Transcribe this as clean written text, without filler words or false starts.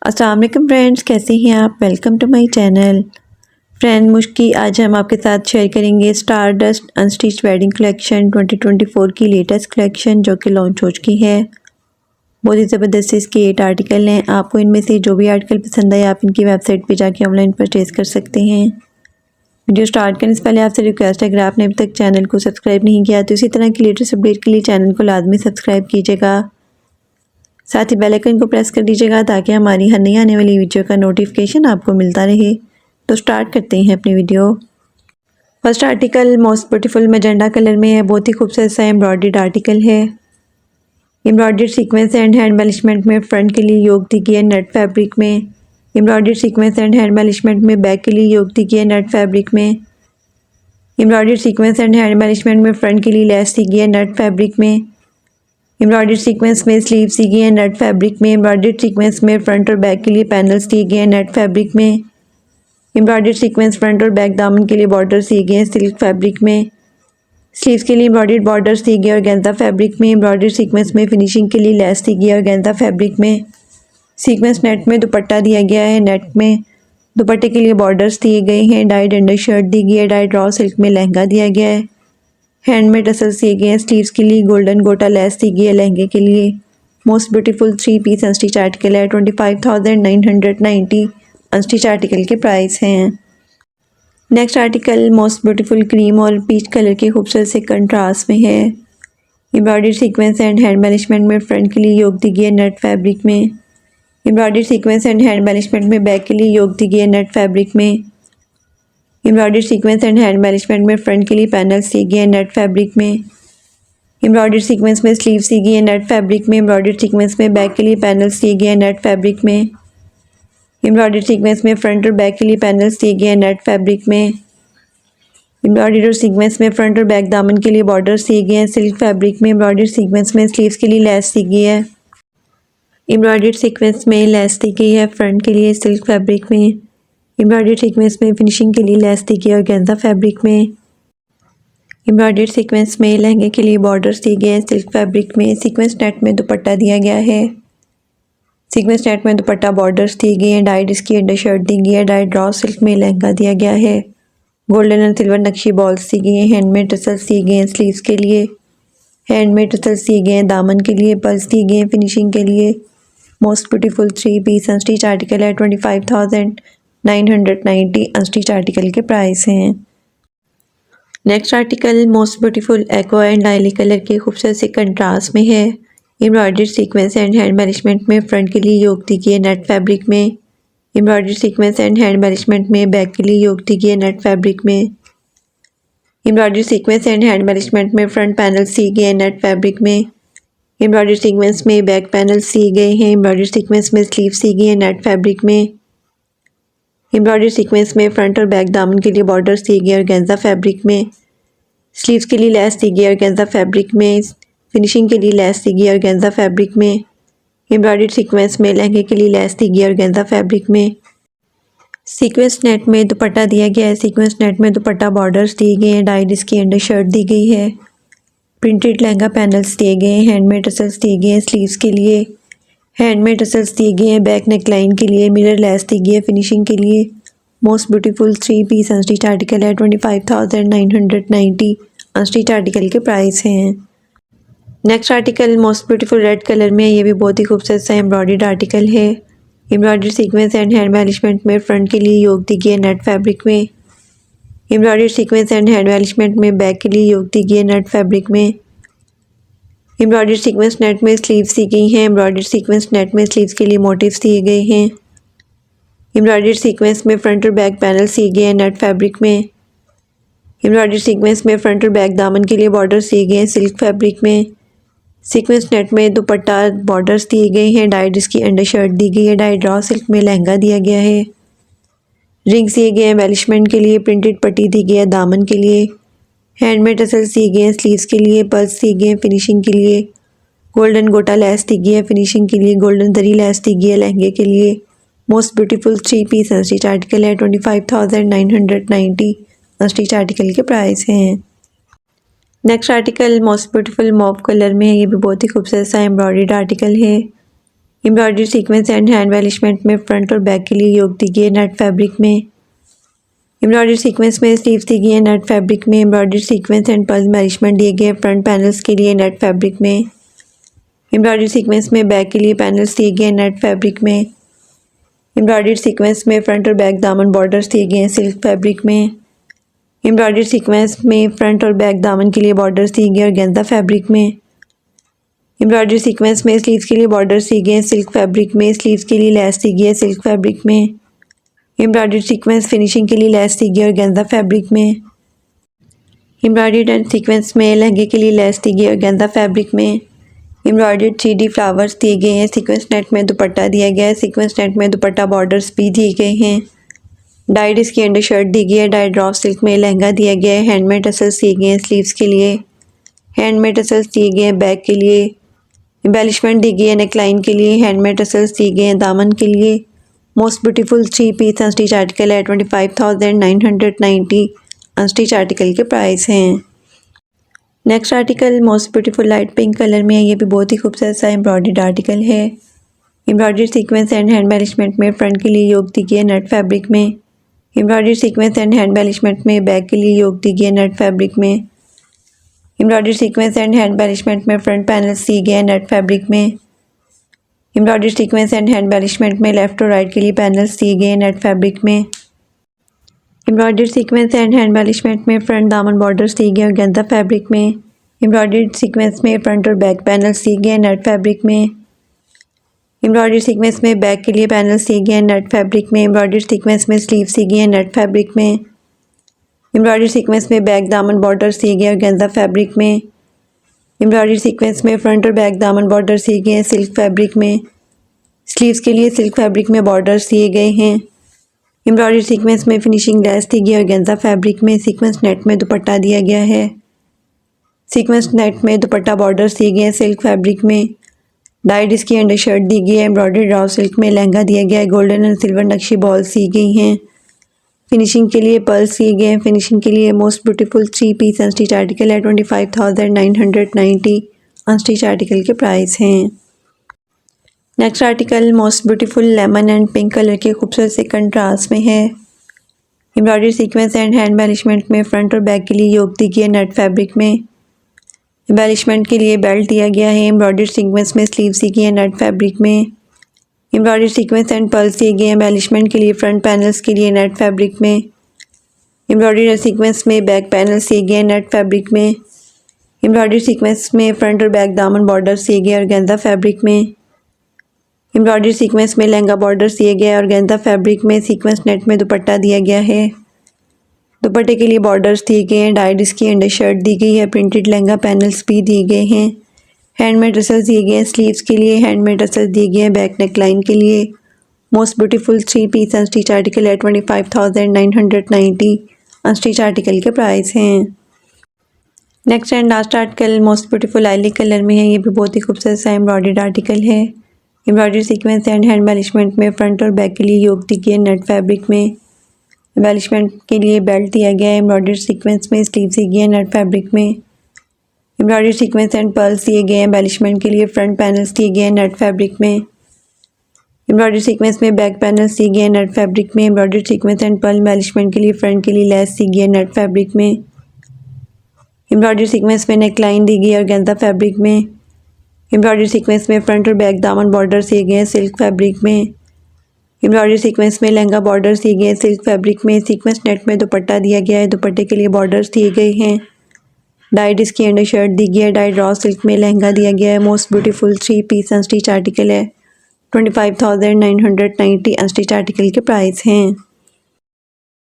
अस्सलाम वालेकुम फ्रेंड्स, कैसे हैं आप। Welcome to my channel. Friend मुश्की आज हम आपके साथ शेयर करेंगे star dust unstitch wedding collection 2024 की लेटेस्ट कलेक्शन जो कि लॉन्च हो चुकी है। बहुत ही ज़बरदस्त इसके 8 आर्टिकल हैं। आपको इनमें से जो भी आर्टिकल पसंद आए आप इनकी वेबसाइट पर जाके ऑनलाइन परचेज़ कर सकते हैं। वीडियो स्टार्ट करने से पहले आपसे रिक्वेस्ट है, अगर आपने अभी तक चैनल को सब्सक्राइब नहीं किया तो इसी तरह की लेटेस्ट अपडेट के लिए चैनल को लाजमी सब्सक्राइब कीजिएगा। साथ ही बेल आइकन को प्रेस कर दीजिएगा ताकि हमारी हर नई आने वाली वीडियो का नोटिफिकेशन आपको मिलता रहे। तो स्टार्ट करते हैं अपनी video. First article most beautiful मैजेंडा colour में है। बहुत ही खूबसूरत सा एम्ब्रॉयडर्ड आर्टिकल है। Embroidered sequence and hand embellishment में फ्रंट के लिए योग दी गई है नेट फैब्रिक में। Embroidered sequence and hand embellishment में बैक के लिए योग दी गई है नेट फैब्रिक में। Embroidered sequence and hand embellishment में फ्रंट के लिए लेस दी गई है नेट फैब्रिक में। एम्ब्रॉयडर्ड सीक्वेंस में स्लीव्स दी गई है नेट फैब्रिक में। एम्ब्रॉयडर्ड सीक्वेंस में फ्रंट और बैक के लिए पैनल्स दिए गए हैं नेट फैब्रिक में। एम्ब्रॉयडर्ड सीक्वेंस फ्रंट और बैक दामन के लिए बॉर्डर्स दिए गए हैं सिल्क फैब्रिक में। स्लीव्स के लिए एम्ब्रॉयडर्ड बॉर्डर्स दिए गए ऑर्गेन्जा फैब्रिक में। एम्ब्रॉयडर्ड सीक्वेंस में फिनिशिंग के लिए लेस दी गई है ऑर्गेन्जा फैब्रिक में। सीक्वेंस नेट में दुपट्टा दिया गया है। नेट में दुपट्टे के लिए बॉर्डर्स दिए गए हैं। डाइड अंडर शर्ट दी गई है। डाइड रॉ सिल्क में लहंगा दिया गया है। हैंड में टसल्स दिए गए हैं। स्लीव्स के लिए गोल्डन गोटा लेस दी गई है लहंगे के लिए। Most beautiful 3 piece unstitch article है। 25,990 अनस्टिच आर्टिकल के प्राइस हैं। Next article most beautiful cream और पीच कलर के खूबसूरत से कंट्रास्ट में है। Embroidered sequence and hand embellishment में फ्रंट के लिए योग दी गई है नेट फैब्रिक में। Embroidered sequence and hand embellishment में बैक के लिए योग दी गई है नेट फैब्रिक में। Embroidered sequence and hand embellishment में फ्रंट के लिए पैनल्स दिए गए हैं नेट फैब्रिक में। एम्ब्रॉयडर्ड सीक्वेंस में स्लीव्स दी गई है नेट फैब्रिक में। एम्ब्रॉयडर्ड सीक्वेंस में बैक के लिए पैनल्स दिए गए हैं नेट फैब्रिक में। एम्ब्रॉयडर्ड सीक्वेंस में फ्रंट और बैक के लिए पैनल्स दिए गए हैं नेट फैब्रिक में। एम्ब्रॉयडर्ड सीक्वेंस में फ्रंट और बैक दामन के लिए बॉर्डर्स दिए गए हैं सिल्क फैब्रिक में। एम्ब्रॉयडर्ड सीक्वेंस में स्लीव्स के लिए लेस दी गई है। एम्ब्रॉयडर्ड सीक्वेंस में लेस दी गई है फ्रंट के लिए सिल्क फैब्रिक में। एम्ब्रॉयडर्ड सीक्वेंस में फिनिशिंग के लिए लेस दी गई है ऑर्गेन्जा फैब्रिक में। एम्ब्रॉयडर्ड सीक्वेंस में लहंगे के लिए बॉर्डर्स दिए गए हैं सिल्क फैब्रिक में। सीक्वेंस नेट में दुपट्टा दिया गया है। सीक्वेंस नेट में दुपट्टा बॉर्डर्स दिए गए हैं। डाइड इसकी अंडर शर्ट दी गई है। डाइड रॉ सिल्क में लहंगा दिया गया है। गोल्डन एंड सिल्वर नक्शी बॉल्स दी गई हैं। हैंडमेड टसल्स दिए गए हैं स्लीव्स के लिए। हैंडमेड टसल्स दिए गए हैं दामन के लिए। पर्स दिए गए हैं फिनिशिंग के लिए। Most beautiful 3 piece unstitch article है। 25,990 अनस्टिच आर्टिकल के प्राइस हैं। Next article most beautiful aqua and lily colour के खूबसूरत से कंट्रास्ट में है। Embroidered sequence and hand embellishment में फ्रंट के लिए योग दी गई है नेट फैब्रिक में। Embroidered sequence and hand embellishment में बैक के लिए योग दी गई है नेट फैब्रिक में। Embroidered sequence and hand embellishment में फ्रंट पैनल्स दिए गए हैं नेट फैब्रिक में। एम्ब्रॉयडर्ड सीक्वेंस में बैक पैनल्स दिए गए हैं। एम्ब्रॉयडर्ड सीक्वेंस में स्लीव्स दी गई है नेट फैब्रिक में। एम्ब्रॉयडर्ड सीक्वेंस में फ्रंट और बैक दामन के लिए बॉर्डर्स दिए गए ऑर्गेन्जा फैब्रिक में। स्लीव्स के लिए लेस दी गई ऑर्गेन्जा फैब्रिक में। फिनिशिंग के लिए लेस दी गई ऑर्गेन्जा फैब्रिक में। एम्ब्रॉयडर्ड सीक्वेंस में लहंगे के लिए लेस दी गई ऑर्गेन्जा फैब्रिक में। सीक्वेंस नेट में दुपट्टा दिया गया है। सीक्वेंस नेट में दुपट्टा बॉर्डर्स दिए गए हैं। डाइड इसकी अंडर शर्ट दी गई है। प्रिंटेड लहंगा पैनल्स दिए गए हैं। हैंडमेड टसल्स दिए गए हैं स्लीव्स के लिए। हैंडमेड टसल्स दिए गए हैं बैक नेकलाइन के लिए। मिरर लेस दी गई है फिनिशिंग के लिए। Most beautiful 3 piece unstitch article है। 25,990 अनस्टिच आर्टिकल के प्राइस हैं। Next article most beautiful red colour में है। ये भी बहुत ही खूबसूरत सा एम्ब्रॉयडर्ड आर्टिकल है। Embroidered sequence and hand embellishment में फ्रंट के लिए योग दी गई है नेट फैब्रिक में। Embroidered sequence and hand embellishment में बैक के लिए योग दी गई है नेट फैब्रिक में। एम्ब्रॉयडर्ड सीक्वेंस नेट में स्लीव्स दी गई हैं। एम्ब्रॉयडर्ड सीक्वेंस नेट में स्लीव्स के लिए मोटिव्स दिए गए हैं। एम्ब्रॉयडर्ड सीक्वेंस में फ्रंट और बैक पैनल्स दिए गए हैं नेट फैब्रिक में। एम्ब्रॉयडर्ड सीक्वेंस में फ्रंट और बैक दामन के लिए बॉर्डर्स दिए गए हैं सिल्क फैब्रिक में। सीक्वेंस नेट में दुपट्टा बॉर्डर्स दिए गए हैं। डाइड इसकी अंडर शर्ट दी गई है। डाइड रॉ सिल्क में लहंगा दिया गया है। रिंग्स दिए गए हैं एम्बेलिशमेंट के लिए। प्रिंटेड पट्टी दी गई है दामन के लिए। हैंडमेड टसल्स दिए गए हैं स्लीव्स के लिए। पर्स दिए गए हैं फिनिशिंग के लिए। गोल्डन गोटा लेस दी गई है फिनिशिंग के लिए। गोल्डन दरी लेस दी गई है लहंगे के लिए। Most beautiful 3 piece unstitch article है। 25,990 अनस्टिच आर्टिकल के प्राइस हैं। Next article most beautiful mauve colour में है। ये भी बहुत ही खूबसूरत सा एम्ब्रॉयडर्ड आर्टिकल है। Embroidery sequence and hand embellishment में फ्रंट और बैक के लिए योग दी गई है नेट फैब्रिक में। एम्ब्रॉयडरी सीक्वेंस में स्लीव्स दी गई है नेट फैब्रिक में। एम्ब्रॉयडरी सीक्वेंस एंड पर्ल एलिशमेंट दिए गए फ्रंट पैनल्स के लिए नेट फैब्रिक में। एम्ब्रॉयडरी सीक्वेंस में बैक के लिए पैनल्स दिए गए नेट फैब्रिक में। एम्ब्रॉयडरी सीक्वेंस में फ्रंट और बैक दामन बॉर्डर्स दिए गए हैं सिल्क फैब्रिक में। एम्ब्रॉयडरी सीक्वेंस में फ्रंट और बैक दामन के लिए बॉर्डर्स दिए गए ऑर्गेन्जा फैब्रिक में। एम्ब्रॉयडरी सीक्वेंस में स्लीव्स के लिए बॉर्डर्स दिए गए हैं सिल्क फैब्रिक में। स्लीव्स के लिए लेस दी गई है सिल्क फैब्रिक में। एम्ब्रॉयडरी सीक्वेंस फिनिशिंग के लिए लेस दी गई है ऑर्गेन्जा फैब्रिक में। एम्ब्रॉयडरी एंड सीक्वेंस में लहंगे के लिए लेस दी गई है ऑर्गेन्जा फैब्रिक में। एम्ब्रॉयडर्ड 3D फ्लावर्स दिए गए हैं। सीक्वेंस नेट में दुपट्टा दिया गया है। सीक्वेंस नेट में दुपट्टा बॉर्डर्स भी दिए गए हैं। डाइड इसकी अंडर शर्ट दी गई है। डाइड ड्रॉप सिल्क में लहंगा दिया गया है। हैंडमेड टसल्स दिए गए हैं स्लीव्स के लिए। हैंडमेड टसल्स दिए गए हैं बैक के लिए। एम्बेलिशमेंट दी गई है नेकलाइन के लिए। हैंडमेड टसल्स दिए गए हैं दामन के लिए। Most beautiful 3 piece unstitch article है। 25,990 अनस्टिच आर्टिकल के प्राइस हैं। Next article most beautiful light pink colour में है। ये भी बहुत ही खूबसूरत सा एम्ब्रॉयडर्ड आर्टिकल है। Embroidery sequence and hand embellishment में फ्रंट के लिए योग दी गई है नेट फैब्रिक में। Embroidery sequence and hand embellishment में बैक के लिए योग दी गई है नेट फैब्रिक में। Embroidery sequence and hand embellishment में फ्रंट पैनल्स दिए गए हैं नेट फैब्रिक में। Embroidery sequence and hand embellishment में लेफ्ट और राइट के लिए पैनल्स दिए गए हैं नेट फैब्रिक में। Embroidery sequence and hand embellishment में फ्रंट दामन बॉर्डर्स दिए गए हैं ऑर्गेन्जा फैब्रिक में। एम्ब्रॉयडरी सीक्वेंस में फ्रंट और बैक पैनल्स दिए गए हैं नेट फैब्रिक में। एम्ब्रॉयडरी सीक्वेंस में बैक के लिए पैनल्स दिए गए हैं नेट फैब्रिक में। एम्ब्रॉयडरी सीक्वेंस में स्लीव्स दिए गए हैं नेट फैब्रिक में। एम्ब्रॉयडरी सीक्वेंस में बैक दामन बॉर्डर्स दिए गए हैं ऑर्गेन्जा फैब्रिक में। एम्ब्रॉयडरी सीक्वेंस में फ्रंट और बैक दामन बॉर्डर्स दिए गए हैं सिल्क फैब्रिक में। स्लीव्स के लिए सिल्क फैब्रिक में बॉर्डर्स दिए गए हैं। एम्ब्रॉयडरी सीक्वेंस में फिनिशिंग लेस दी गई है ऑर्गेन्जा फैब्रिक में। सीक्वेंस नेट में दुपट्टा दिया गया है। सीक्वेंस नेट में दुपट्टा बॉर्डर्स दिए गए हैं सिल्क फैब्रिक में। डाइड इसकी अंडर शर्ट दी गई है। एम्ब्रॉयडरी ड्रॉप सिल्क में लहंगा दिया गया है। गोल्डन एंड सिल्वर नक्शी बॉल्स दी गई हैं। फिनिशिंग के लिए पर्ल्स दिए गए हैं। फिनिशिंग के लिए most beautiful 3 piece unstitch article है। 25,990 अनस्टिच आर्टिकल के प्राइस हैं। Next article most beautiful lemon and pink colour के खूबसूरत से कंट्रास्ट में है। Embroidery sequence and hand embellishment में फ्रंट और बैक के लिए योग दी गई है नेट फैब्रिक में। एम्बेलिशमेंट के लिए बेल्ट दिया गया है। एम्ब्रॉयडरी सीक्वेंस में स्लीव्स दी गई है नेट फैब्रिक में। एम्ब्रॉयडरी सीक्वेंस एंड पर्ल्स दिए गए हैं एम्बेलिशमेंट के लिए फ्रंट पैनल्स के लिए नेट फैब्रिक में। एम्ब्रॉयडरी सीक्वेंस में बैक पैनल्स दिए गए हैं नेट फैब्रिक में। एम्ब्रॉयडरी सीक्वेंस में फ्रंट और बैक दामन बॉर्डर्स दिए गए हैं ऑर्गेन्जा फैब्रिक में। एम्ब्रॉयडरी सीक्वेंस में लहंगा बॉर्डर्स दिए गए हैं ऑर्गेन्जा फैब्रिक में। सीक्वेंस नेट में दुपट्टा दिया गया है। दुपट्टे के लिए बॉर्डर्स दिए गए हैं। डाइड इसकी अंडर शर्ट दी गई है। प्रिंटेड लहंगा पैनल्स भी दिए गए हैं। हैंडमेड टसल्स दिए गए हैं स्लीव्स के लिए। हैंडमेड टसल्स दिए गए हैं बैक नेकलाइन के लिए। Most beautiful 3 piece unstitch article है। 25,990 अनस्टिच आर्टिकल के प्राइस हैं। Next and last article most beautiful lilac colour में है। ये भी बहुत ही खूबसूरत सा एम्ब्रॉयडर्ड आर्टिकल है। Embroidery sequence and hand embellishment में फ्रंट और बैक के लिए योग दी गई है नेट फैब्रिक में। एम्बेलिशमेंट के लिए बेल्ट दिया गया है। एम्ब्रॉयडरी सीक्वेंस में स्लीव्स दी गई है नेट फैब्रिक में। एम्ब्रॉयडरी सीक्वेंस एंड पर्ल्स दिए गए हैं। एम्बेलिशमेंट के लिए फ्रंट पैनल्स दिए गए हैं नेट फैब्रिक में। एम्ब्रॉयडरी सीक्वेंस में बैक पैनल्स दिए गए हैं नेट फैब्रिक में। Embroidery sequence and pearl embellishment के लिए फ्रंट के लिए लेस दी गई है नेट फैब्रिक में। एम्ब्रॉयडरी सीक्वेंस में नेकलाइन दी गई है ऑर्गेन्जा फैब्रिक में। एम्ब्रॉयडरी सीक्वेंस में फ्रंट और बैक दामन बॉर्डर्स दिए गए हैं सिल्क फैब्रिक में। एम्ब्रॉयडरी सीक्वेंस में लहंगा बॉर्डर्स दिए गए हैं सिल्क फैब्रिक में। सीक्वेंस नेट में दुपट्टा दिया गया है। दुपट्टे के लिए बॉर्डर्स दिए गए हैं। डाइड इसकी अंडर शर्ट दी गई है। डाइड रॉ सिल्क में लहंगा दिया गया है। Most beautiful 3 piece unstitch article है। 25,990 अनस्टिच आर्टिकल के प्राइस हैं।